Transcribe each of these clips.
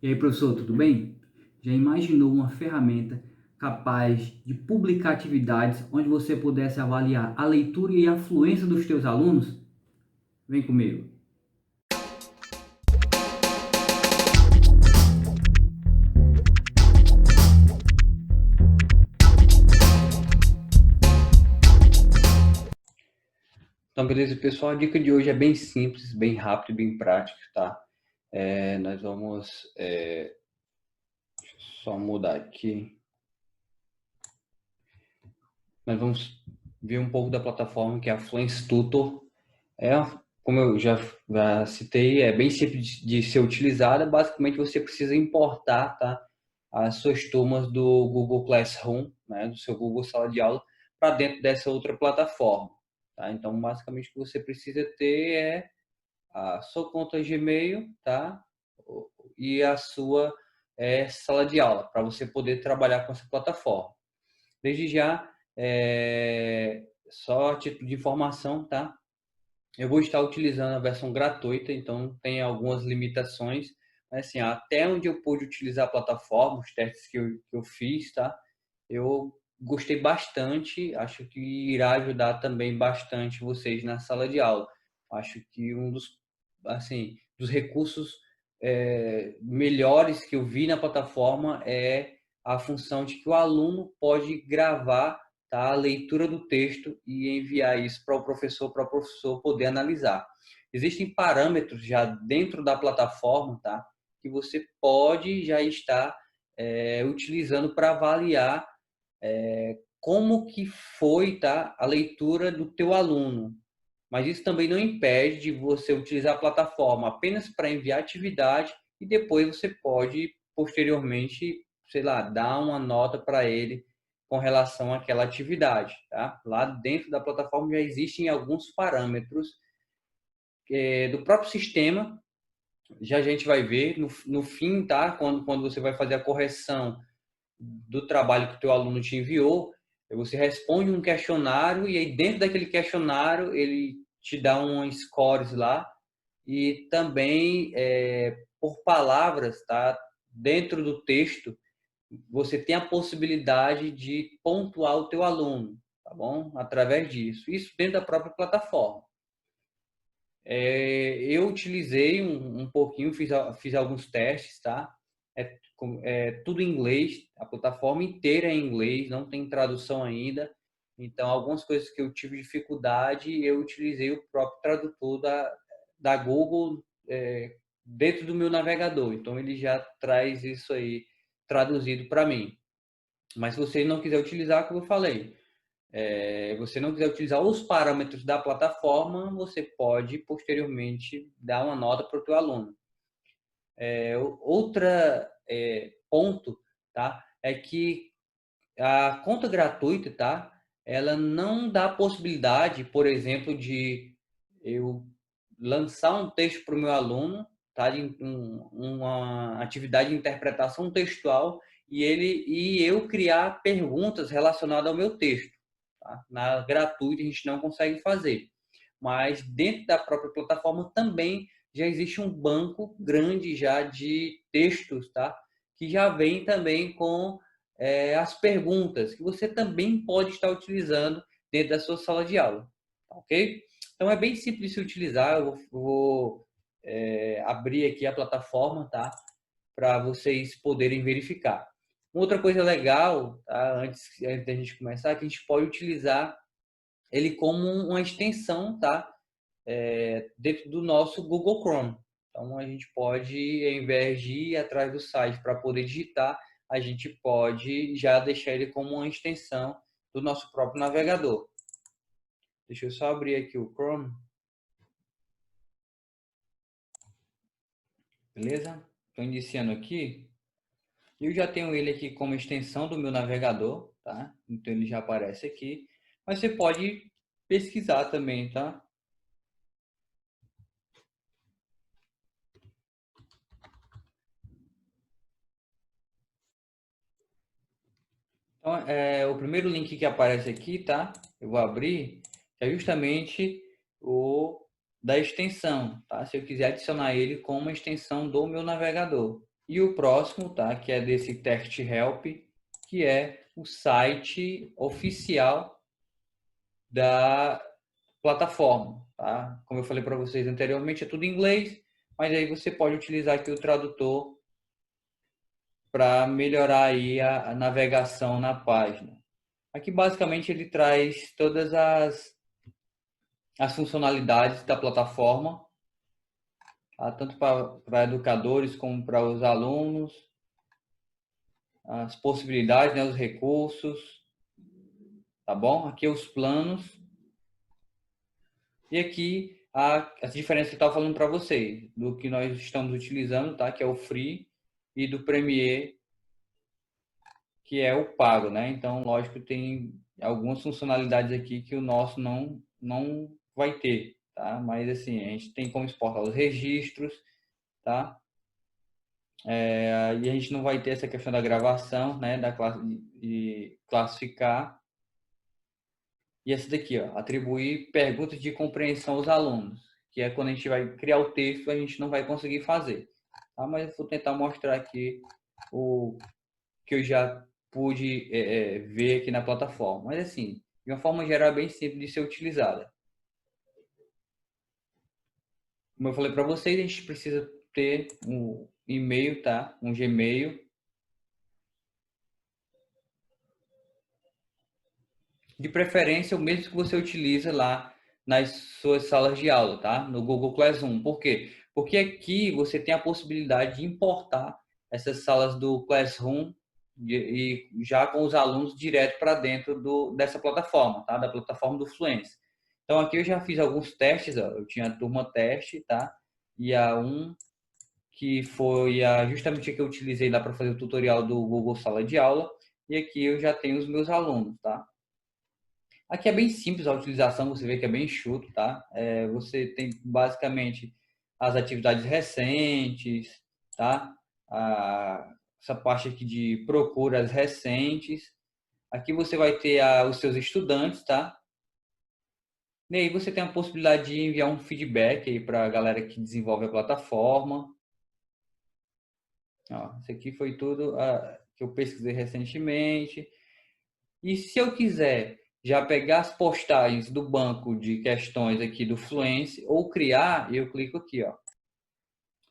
E aí, professor, tudo bem? Já imaginou uma ferramenta capaz de publicar atividades onde você pudesse avaliar a leitura e a fluência dos teus alunos? Vem comigo. Então, beleza, pessoal? A dica de hoje é bem simples, bem rápido, bem prático, tá? Nós vamos só mudar aqui. Nós vamos ver um pouco da plataforma que é a Fluency Tutor. É, como eu já citei, é bem simples de ser utilizada. Basicamente, você precisa importar, tá, as suas turmas do Google Classroom, né, do seu Google Sala de Aula, para dentro dessa outra plataforma. Tá? Então, basicamente, o que você precisa ter é a sua conta Gmail, tá, e a sua sala de aula, para você poder trabalhar com essa plataforma. Desde já, só a título de informação, tá? Eu vou estar utilizando a versão gratuita, então tem algumas limitações. Mas, assim, até onde eu pude utilizar a plataforma, os testes que eu fiz, tá? Eu gostei bastante, acho que irá ajudar também bastante vocês na sala de aula. Acho que um dos, assim, dos recursos melhores que eu vi na plataforma é a função de que o aluno pode gravar, tá, a leitura do texto e enviar isso para o professor poder analisar. Existem parâmetros já dentro da plataforma, tá, que você pode já estar utilizando para avaliar como que foi, tá, a leitura do teu aluno. Mas isso também não impede de você utilizar a plataforma apenas para enviar atividade e depois você pode, posteriormente, sei lá, dar uma nota para ele com relação àquela atividade. Tá? Lá dentro da plataforma já existem alguns parâmetros do próprio sistema. Já a gente vai ver no fim, tá? Quando você vai fazer a correção do trabalho que o teu aluno te enviou, você responde um questionário e aí dentro daquele questionário ele te dá um scores lá e também por palavras, tá? Dentro do texto, você tem a possibilidade de pontuar o teu aluno, tá bom? Através disso. Isso dentro da própria plataforma. Eu utilizei um pouquinho, fiz alguns testes, tá? Tudo em inglês, a plataforma inteira é em inglês, não tem tradução ainda. Então, algumas coisas que eu tive dificuldade, eu utilizei o próprio tradutor da Google dentro do meu navegador. Então, ele já traz isso aí traduzido para mim. Mas se você não quiser utilizar, como eu falei, você não quiser utilizar os parâmetros da plataforma, você pode posteriormente dar uma nota para o teu aluno. Outra ponto, tá, é que a conta gratuita, tá, ela não dá possibilidade, por exemplo, de eu lançar um texto para o meu aluno, tá, de uma atividade de interpretação textual e eu criar perguntas relacionadas ao meu texto. Tá? Na gratuita a gente não consegue fazer, mas dentro da própria plataforma também já existe um banco grande já de textos, tá? Que já vem também com as perguntas que você também pode estar utilizando dentro da sua sala de aula, tá, ok? Então é bem simples de se utilizar. Eu vou abrir aqui a plataforma, tá? Para vocês poderem verificar. Outra coisa legal, tá? Antes da gente começar, é que a gente pode utilizar ele como uma extensão, tá? Dentro do nosso Google Chrome. Então, a gente pode, ao invés de ir atrás do site para poder digitar, a gente pode já deixar ele como uma extensão do nosso próprio navegador. Deixa eu só abrir aqui o Chrome. Beleza? Estou iniciando aqui. Eu já tenho ele aqui como extensão do meu navegador, tá? Então ele já aparece aqui. Mas você pode pesquisar também, tá? Então, o primeiro link que aparece aqui, tá? Eu vou abrir, é justamente o da extensão, tá? Se eu quiser adicionar ele como uma extensão do meu navegador. E o próximo, tá? Que é desse Text Help, que é o site oficial da plataforma, tá? Como eu falei para vocês anteriormente, é tudo em inglês, mas aí você pode utilizar aqui o tradutor para melhorar aí a navegação na página. Aqui basicamente ele traz todas as funcionalidades da plataforma, tá? Tanto para educadores como para os alunos, as possibilidades, né, os recursos, tá bom? Aqui os planos e aqui as diferenças que eu estava falando para vocês, do que nós estamos utilizando, tá? Que é o Free e do Premiere, que é o pago, né? Então, lógico, tem algumas funcionalidades aqui que o nosso não vai ter, tá? Mas assim, a gente tem como exportar os registros, tá? E a gente não vai ter essa questão da gravação, né? Da classe de classificar. E essa daqui, ó, atribuir perguntas de compreensão aos alunos, que é quando a gente vai criar o texto, a gente não vai conseguir fazer, tá? Mas eu vou tentar mostrar aqui o que eu já pude ver aqui na plataforma. Mas assim, de uma forma geral, é bem simples de ser utilizada. Como eu falei para vocês, a gente precisa ter um e-mail, tá? Um Gmail. De preferência, o mesmo que você utiliza lá nas suas salas de aula, tá? No Google Classroom. Por quê? Porque aqui você tem a possibilidade de importar essas salas do Classroom e já com os alunos direto para dentro dessa plataforma, tá? Da plataforma do Fluency. Então aqui eu já fiz alguns testes, ó. Eu tinha a turma teste, tá? E a que foi justamente a que eu utilizei lá para fazer o tutorial do Google Sala de Aula. E aqui eu já tenho os meus alunos, tá? Aqui é bem simples a utilização, você vê que é bem enxuto, tá? Você tem basicamente as atividades recentes, tá? Essa parte aqui de procuras recentes. Aqui você vai ter os seus estudantes, tá? E aí você tem a possibilidade de enviar um feedback aí para a galera que desenvolve a plataforma. Ó, isso aqui foi tudo que eu pesquisei recentemente. E se eu quiser já pegar as postagens do banco de questões aqui do Fluency ou criar, eu clico aqui, ó.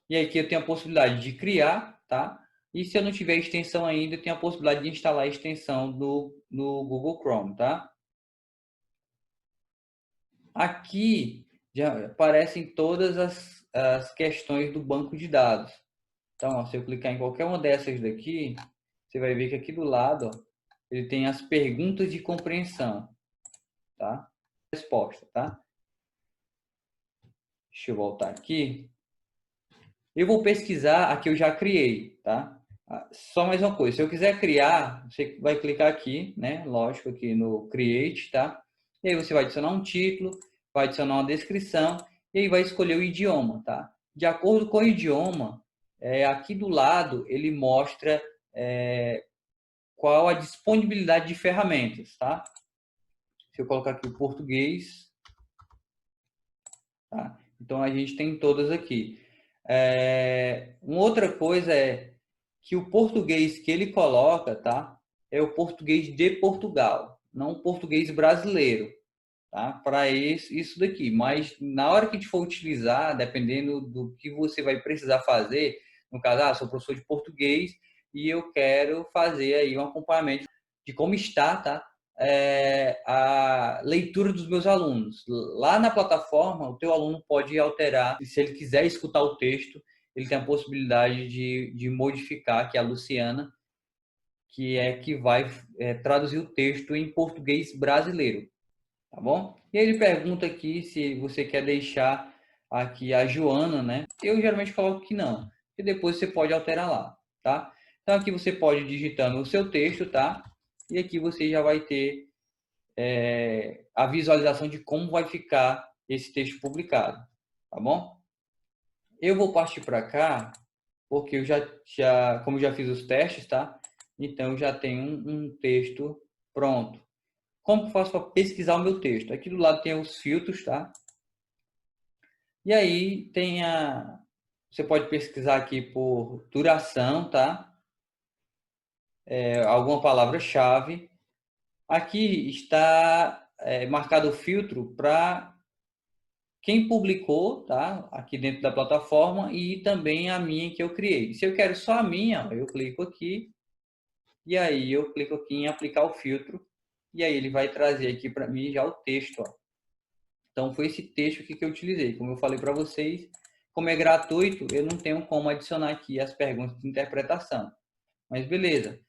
E aqui eu tenho a possibilidade de criar, tá? E se eu não tiver extensão ainda, eu tenho a possibilidade de instalar a extensão no Google Chrome, tá? Aqui já aparecem todas as questões do banco de dados. Então, ó, se eu clicar em qualquer uma dessas daqui, você vai ver que aqui do lado, ó, ele tem as perguntas de compreensão, tá? Resposta, tá? Deixa eu voltar aqui. Eu vou pesquisar a que eu já criei, tá? Só mais uma coisa, se eu quiser criar, você vai clicar aqui, né? Lógico, aqui no Create, tá? E aí você vai adicionar um título, vai adicionar uma descrição e aí vai escolher o idioma, tá? De acordo com o idioma, aqui do lado ele mostra qual a disponibilidade de ferramentas, tá? Se eu colocar aqui o português, tá? Então a gente tem todas aqui. Uma outra coisa é que o português que ele coloca, tá? É o português de Portugal, não o português brasileiro, tá? Para isso daqui. Mas na hora que a gente for utilizar, dependendo do que você vai precisar fazer, no caso, sou professor de português e eu quero fazer aí um acompanhamento de como está, tá? A leitura dos meus alunos. Lá na plataforma, o teu aluno pode alterar, se ele quiser escutar o texto, ele tem a possibilidade de modificar, que é a Luciana, que vai traduzir o texto em português brasileiro, tá bom? E aí ele pergunta aqui se você quer deixar aqui a Joana, né? Eu geralmente coloco que não, e depois você pode alterar lá, tá? Então aqui você pode ir digitando o seu texto, tá? E aqui você já vai ter a visualização de como vai ficar esse texto publicado, tá bom? Eu vou partir para cá, porque eu como já fiz os testes, tá? Então, eu já tenho um texto pronto. Como que eu faço para pesquisar o meu texto? Aqui do lado tem os filtros, tá? E aí tem Você pode pesquisar aqui por duração, tá? Alguma palavra-chave. Aqui está marcado o filtro para quem publicou, tá? Aqui dentro da plataforma e também a minha que eu criei. Se eu quero só a minha, eu clico aqui e aí eu clico aqui em aplicar o filtro e aí ele vai trazer aqui para mim já o texto, ó. Então foi esse texto aqui que eu utilizei. Como eu falei para vocês, como é gratuito, eu não tenho como adicionar aqui as perguntas de interpretação. Mas beleza.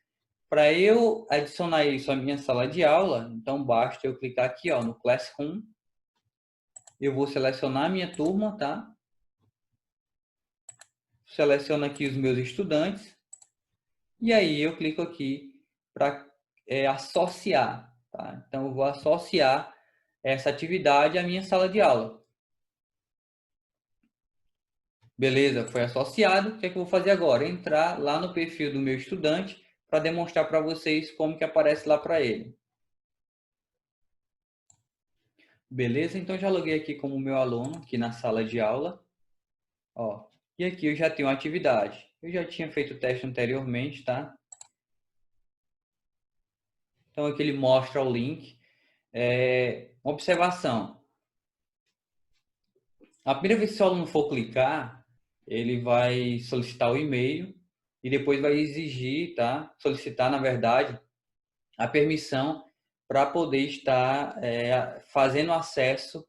Para eu adicionar isso à minha sala de aula, então basta eu clicar aqui, ó, no Classroom. Eu vou selecionar a minha turma, tá? Seleciono aqui os meus estudantes. E aí eu clico aqui para associar, tá? Então eu vou associar essa atividade à minha sala de aula. Beleza, foi associado. O que é que eu vou fazer agora? Entrar lá no perfil do meu estudante para demonstrar para vocês como que aparece lá para ele. Beleza? Então já loguei aqui como meu aluno, aqui na sala de aula. Ó, e aqui eu já tenho uma atividade. Eu já tinha feito o teste anteriormente, tá? Então aqui ele mostra o link. Observação. A primeira vez que o aluno for clicar, ele vai solicitar o e-mail e depois vai exigir, tá? Solicitar, na verdade, a permissão para poder estar fazendo acesso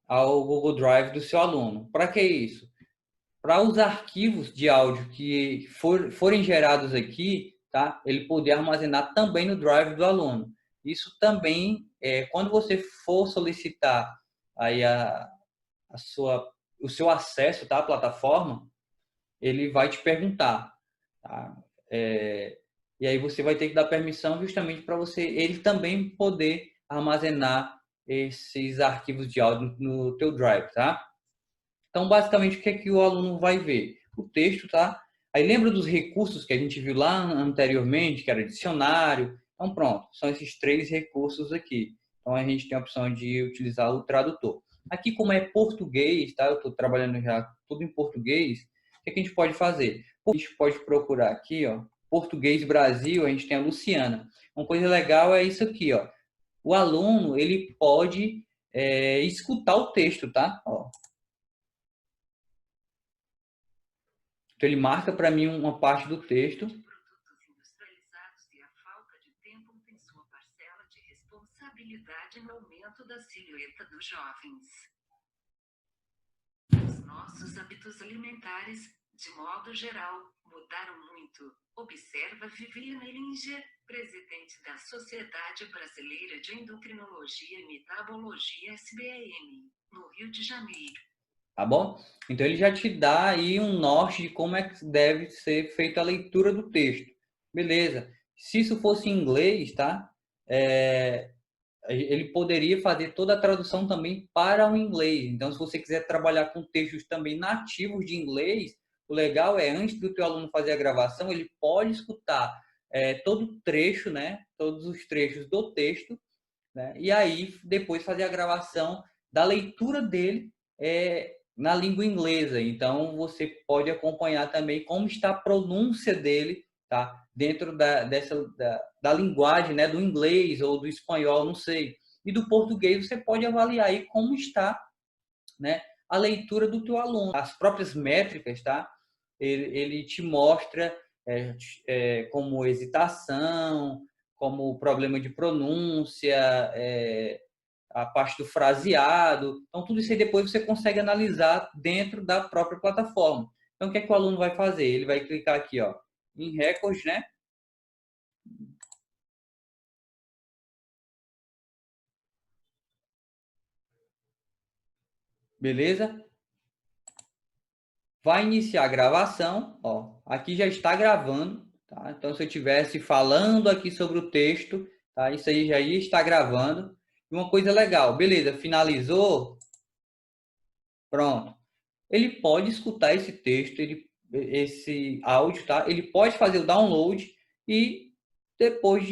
ao Google Drive do seu aluno. Para que isso? Para os arquivos de áudio que forem gerados aqui, tá? Ele poder armazenar também no Drive do aluno. Isso também, quando você for solicitar aí o seu acesso, tá, à plataforma, ele vai te perguntar, tá? E aí você vai ter que dar permissão justamente para ele também poder armazenar esses arquivos de áudio no teu Drive, tá? Então, basicamente, o que é que o aluno vai ver? O texto, tá? Aí lembra dos recursos que a gente viu lá anteriormente, que era dicionário? Então, pronto, são esses 3 recursos aqui. Então, a gente tem a opção de utilizar o tradutor. Aqui, como é português, tá? Eu estou trabalhando já tudo em português. O que é que a gente pode fazer? A gente pode procurar aqui, ó, Português Brasil, a gente tem a Luciana. Uma coisa legal é isso aqui, ó. O aluno, ele pode escutar o texto, tá? Ó. Então, ele marca para mim uma parte do texto. Produtos industrializados e a falta de tempo tem sua parcela de responsabilidade no aumento da silhueta dos jovens. Os nossos hábitos alimentares, de modo geral, mudaram muito, observa Viviane Ellinger, presidente da Sociedade Brasileira de Endocrinologia e Metabologia SBM, no Rio de Janeiro. Tá bom? Então, ele já te dá aí um norte de como é que deve ser feita a leitura do texto. Beleza. Se isso fosse em inglês, tá? Ele poderia fazer toda a tradução também para o inglês. Então, se você quiser trabalhar com textos também nativos de inglês, o legal é, antes do teu aluno fazer a gravação, ele pode escutar todo o trecho, né? Todos os trechos do texto, né? E aí, depois fazer a gravação da leitura dele na língua inglesa. Então, você pode acompanhar também como está a pronúncia dele, tá? Dentro da linguagem, né? Do inglês ou do espanhol, não sei. E do português, você pode avaliar aí como está, né? A leitura do teu aluno. As próprias métricas, tá? Ele te mostra como hesitação, como problema de pronúncia, a parte do fraseado. Então, tudo isso aí depois você consegue analisar dentro da própria plataforma. Então, o que é que o aluno vai fazer? Ele vai clicar aqui, ó, em Records, né? Beleza? Vai iniciar a gravação, ó. Aqui já está gravando, tá? Então, se eu estivesse falando aqui sobre o texto, tá? Isso aí já está gravando. E uma coisa legal, beleza, finalizou, pronto. Ele pode escutar esse texto, esse áudio, tá? Ele pode fazer o download e depois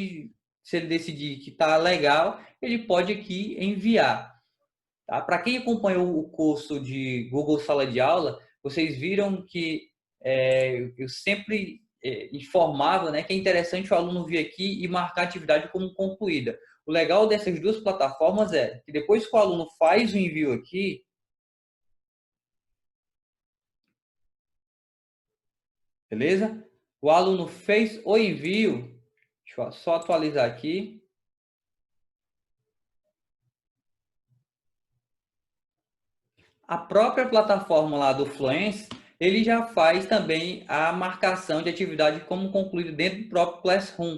se ele decidir que tá legal, ele pode aqui enviar, tá? Para quem acompanhou o curso de Google Sala de Aula, vocês viram que eu sempre informava, né, que é interessante o aluno vir aqui e marcar a atividade como concluída. O legal dessas duas plataformas é que depois que o aluno faz o envio aqui, beleza? O aluno fez o envio, deixa eu só atualizar aqui. A própria plataforma lá do Fluence, ele já faz também a marcação de atividade como concluída dentro do próprio Classroom,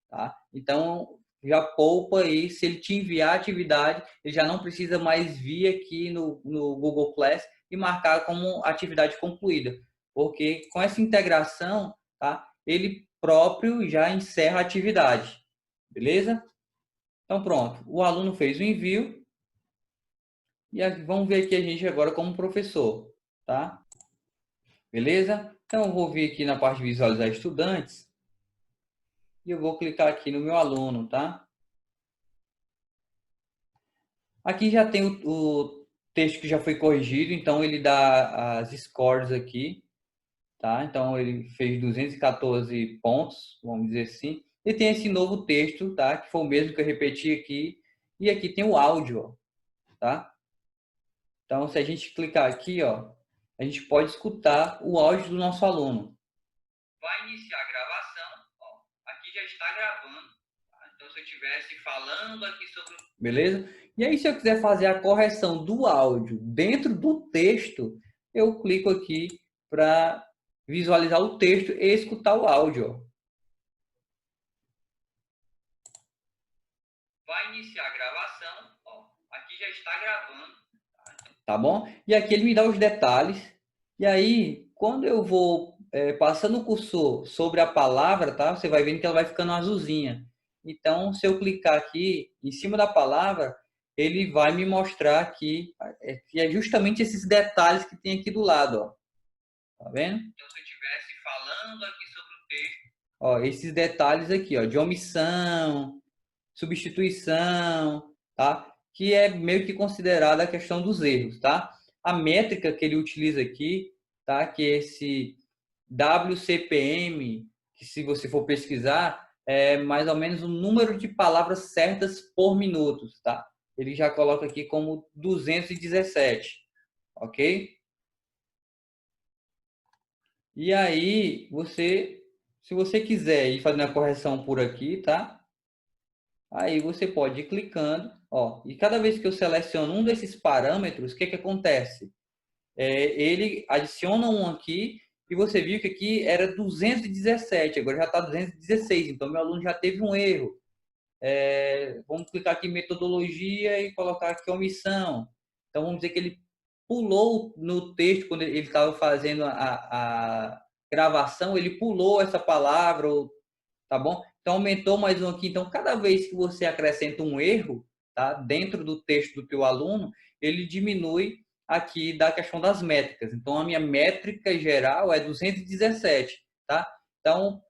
tá? Então, já poupa aí, se ele te enviar a atividade, ele já não precisa mais vir aqui no Google Class e marcar como atividade concluída, porque com essa integração, tá? Ele próprio já encerra a atividade, beleza? Então, pronto, o aluno fez o envio, e vamos ver aqui a gente agora como professor, tá? Beleza? Então, eu vou vir aqui na parte de visualizar estudantes e eu vou clicar aqui no meu aluno, tá? Aqui já tem o texto que já foi corrigido, então ele dá as scores aqui, tá? Então, ele fez 214 pontos, vamos dizer assim. E tem esse novo texto, tá? Que foi o mesmo que eu repeti aqui. E aqui tem o áudio, ó, tá? Então, se a gente clicar aqui, ó, a gente pode escutar o áudio do nosso aluno. Vai iniciar a gravação, ó, aqui já está gravando, tá? Então, se eu estivesse falando aqui sobre... Beleza? E aí, se eu quiser fazer a correção do áudio dentro do texto, eu clico aqui para visualizar o texto e escutar o áudio, ó. Vai iniciar a gravação, ó, aqui já está gravando, tá bom? E aqui ele me dá os detalhes. E aí, quando eu vou passando o cursor sobre a palavra, tá? Você vai vendo que ela vai ficando azulzinha. Então, se eu clicar aqui em cima da palavra, ele vai me mostrar aqui que é justamente esses detalhes que tem aqui do lado, ó. Tá vendo? Então, se eu estivesse falando aqui sobre o texto, ó, esses detalhes aqui, ó, de omissão, substituição, tá? Que é meio que considerada a questão dos erros, tá? A métrica que ele utiliza aqui, tá? Que é esse WCPM, que se você for pesquisar, é mais ou menos o número de palavras certas por minuto, tá? Ele já coloca aqui como 217, ok? E aí, se você quiser ir fazendo a correção por aqui, tá? Aí você pode ir clicando, ó, e cada vez que eu seleciono um desses parâmetros, o que que acontece? Ele adiciona um aqui e você viu que aqui era 217, agora já está 216, então meu aluno já teve um erro. Vamos clicar aqui em metodologia e colocar aqui omissão. Então vamos dizer que ele pulou no texto, quando ele estava fazendo a gravação, ele pulou essa palavra, tá bom? Então aumentou mais um aqui. Então cada vez que você acrescenta um erro, tá, dentro do texto do teu aluno, ele diminui aqui da questão das métricas. Então a minha métrica geral é 217, tá? Então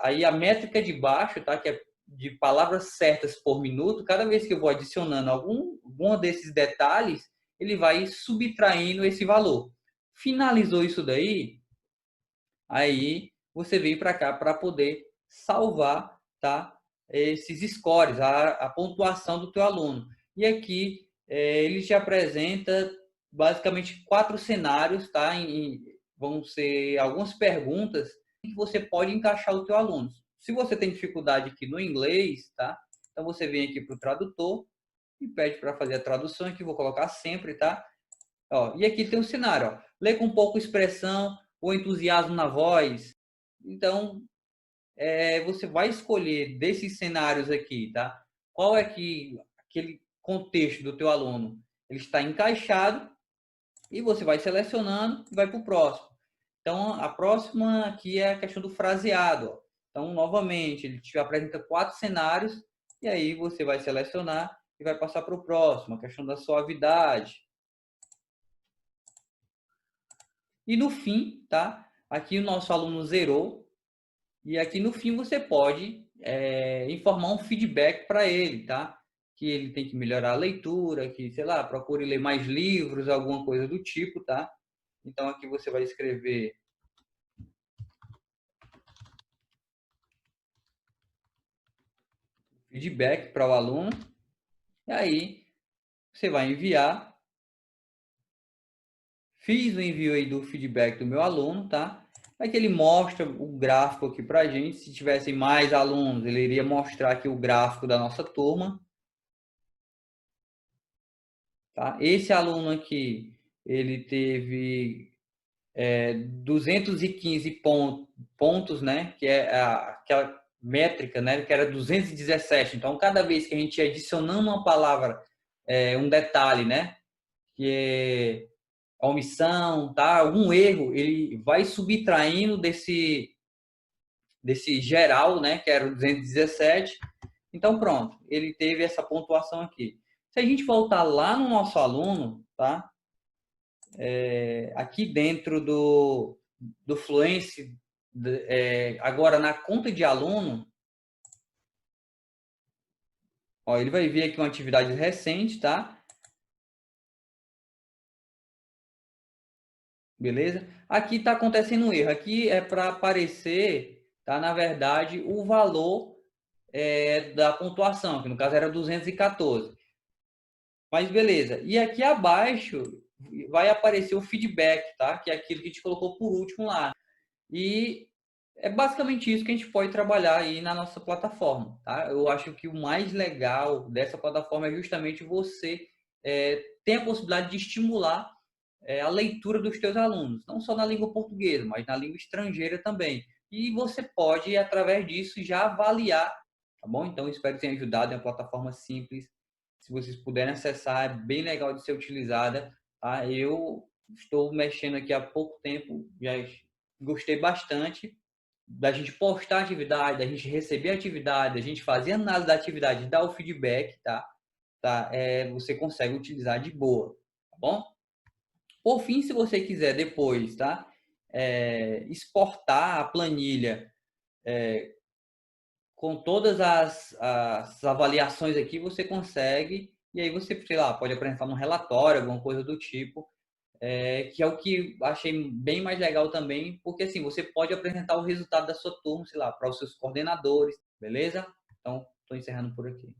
aí a métrica de baixo, tá, que é de palavras certas por minuto, cada vez que eu vou adicionando algum desses detalhes, ele vai subtraindo esse valor. Finalizou isso daí, aí você vem para cá para poder salvar, tá, esses scores, a pontuação do teu aluno. E aqui ele te apresenta basicamente 4 cenários, tá? Vão ser algumas perguntas que você pode encaixar o teu aluno. Se você tem dificuldade aqui no inglês, tá? Então você vem aqui para o tradutor e pede para fazer a tradução, aqui vou colocar sempre, tá? Ó, e aqui tem um cenário, ó, lê com pouco expressão ou entusiasmo na voz. Então, você vai escolher desses cenários aqui, tá? Qual é aquele contexto do teu aluno? Ele está encaixado e você vai selecionando e vai para o próximo. Então, a próxima aqui é a questão do fraseado, ó. Então, novamente, ele te apresenta 4 cenários e aí você vai selecionar e vai passar para o próximo, a questão da suavidade. E no fim, tá? Aqui o nosso aluno zerou. E aqui no fim você pode informar um feedback para ele, tá? Que ele tem que melhorar a leitura, que, sei lá, procure ler mais livros, alguma coisa do tipo, tá? Então, aqui você vai escrever feedback para o aluno, e aí você vai enviar. Fiz o envio aí do feedback do meu aluno, tá? Aqui ele mostra o gráfico aqui para a gente. Se tivessem mais alunos, ele iria mostrar aqui o gráfico da nossa turma. Tá? Esse aluno aqui, ele teve 215 pontos, né? Que é aquela métrica, né? Que era 217. Então, cada vez que a gente ia adicionando uma palavra, um detalhe, né? Que é omissão, tá? Algum erro, ele vai subtraindo desse geral, né? Que era o 217. Então, pronto, ele teve essa pontuação aqui. Se a gente voltar lá no nosso aluno, tá? Aqui dentro do Fluency, agora na conta de aluno, ó, ele vai ver aqui uma atividade recente, tá? Beleza? Aqui está acontecendo um erro. Aqui é para aparecer, tá? Na verdade, o valor da pontuação, que no caso era 214. Mas beleza. E aqui abaixo vai aparecer o feedback, tá? Que é aquilo que a gente colocou por último lá. E é basicamente isso que a gente pode trabalhar aí na nossa plataforma, tá? Eu acho que o mais legal dessa plataforma é justamente você ter a possibilidade de estimular a leitura dos teus alunos, não só na língua portuguesa, mas na língua estrangeira também. E você pode, através disso, já avaliar, tá bom? Então, espero que tenha ajudado, é uma plataforma simples. Se vocês puderem acessar, é bem legal de ser utilizada, tá? Eu estou mexendo aqui há pouco tempo, já gostei bastante da gente postar atividade, da gente receber atividade, da gente fazer análise da atividade, dar o feedback, tá? Você consegue utilizar de boa, tá bom? Por fim, se você quiser depois, tá? Exportar a planilha com todas as avaliações aqui, você consegue, e aí você, sei lá, pode apresentar um relatório, alguma coisa do tipo, que é o que achei bem mais legal também, porque assim, você pode apresentar o resultado da sua turma, sei lá, para os seus coordenadores, beleza? Então, estou encerrando por aqui.